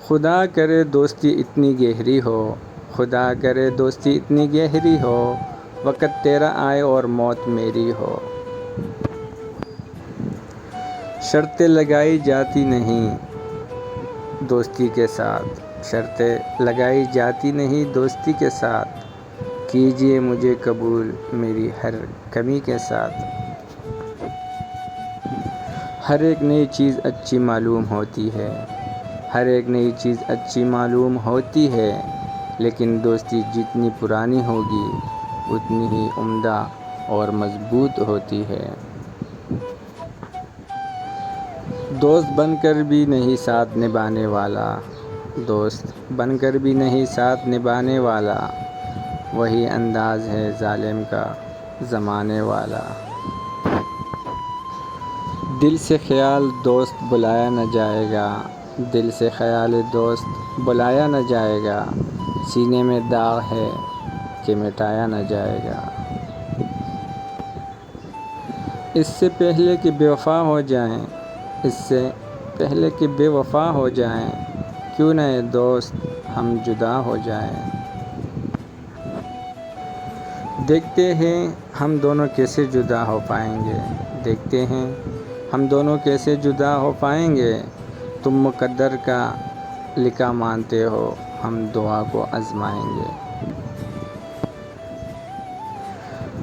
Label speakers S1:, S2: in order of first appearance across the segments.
S1: خدا کرے دوستی اتنی گہری ہو، خدا کرے دوستی اتنی گہری ہو، وقت تیرا آئے اور موت میری ہو۔ شرطیں لگائی جاتی نہیں دوستی کے ساتھ، شرطیں لگائی جاتی نہیں دوستی کے ساتھ، کیجئے مجھے قبول میری ہر کمی کے ساتھ۔ ہر ایک نئی چیز اچھی معلوم ہوتی ہے، ہر ایک نئی چیز اچھی معلوم ہوتی ہے، لیکن دوستی جتنی پرانی ہوگی اتنی ہی عمدہ اور مضبوط ہوتی ہے۔ دوست بن کر بھی نہیں ساتھ نبھانے والا، دوست بن کر بھی نہیں ساتھ نبھانے والا، وہی انداز ہے ظالم کا زمانے والا۔ دل سے خیال دوست بلایا نہ جائے گا، دل سے خیال دوست بلایا نہ جائے گا، سینے میں داغ ہے کہ مٹایا نہ جائے گا۔ اس سے پہلے کہ بے وفا ہو جائیں، اس سے پہلے کہ بے وفا ہو جائیں، کیوں نہ اے دوست ہم جدا ہو جائیں۔ دیکھتے ہیں ہم دونوں کیسے جدا ہو پائیں گے، دیکھتے ہیں ہم دونوں کیسے جدا ہو پائیں گے، تم مقدر کا لکھا مانتے ہو، ہم دعا کو آزمائیں گے۔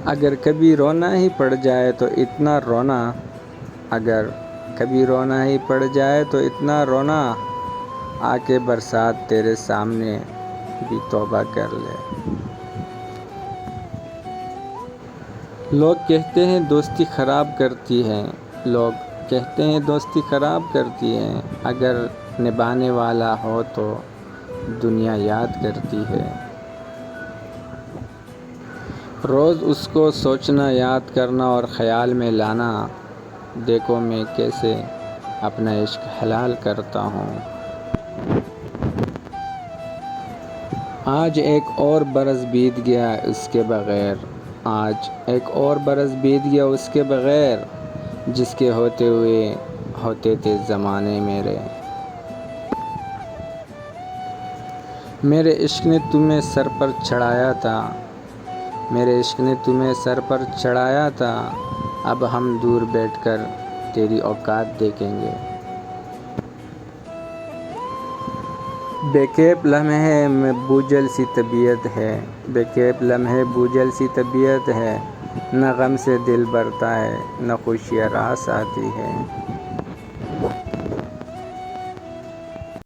S1: اگر کبھی رونا ہی پڑ جائے تو اتنا رونا، اگر کبھی رونا ہی پڑ جائے تو اتنا رونا، آ کے برسات تیرے سامنے بھی توبہ کر لے۔ لوگ کہتے ہیں دوستی خراب کرتی ہے، لوگ کہتے ہیں دوستی خراب کرتی ہے، اگر نبھانے والا ہو تو دنیا یاد کرتی ہے۔ روز اس کو سوچنا، یاد کرنا اور خیال میں لانا، دیکھو میں کیسے اپنا عشق حلال کرتا ہوں۔ آج ایک اور برس بیت گیا اس کے بغیر، آج ایک اور برس بیت گیا اس کے بغیر، جس کے ہوتے ہوئے ہوتے تھے زمانے میرے۔ میرے عشق نے تمہیں سر پر چڑھایا تھا، میرے عشق نے تمہیں سر پر چڑھایا تھا، اب ہم دور بیٹھ کر تیری اوقات دیکھیں گے۔ بے کیف لمحے میں بوجھل سی طبیعت ہے، بے کیف لمحے بوجھل سی طبیعت ہے، نہ غم سے دل بھرتا ہے، نہ خوشیاں راس آتی ہے۔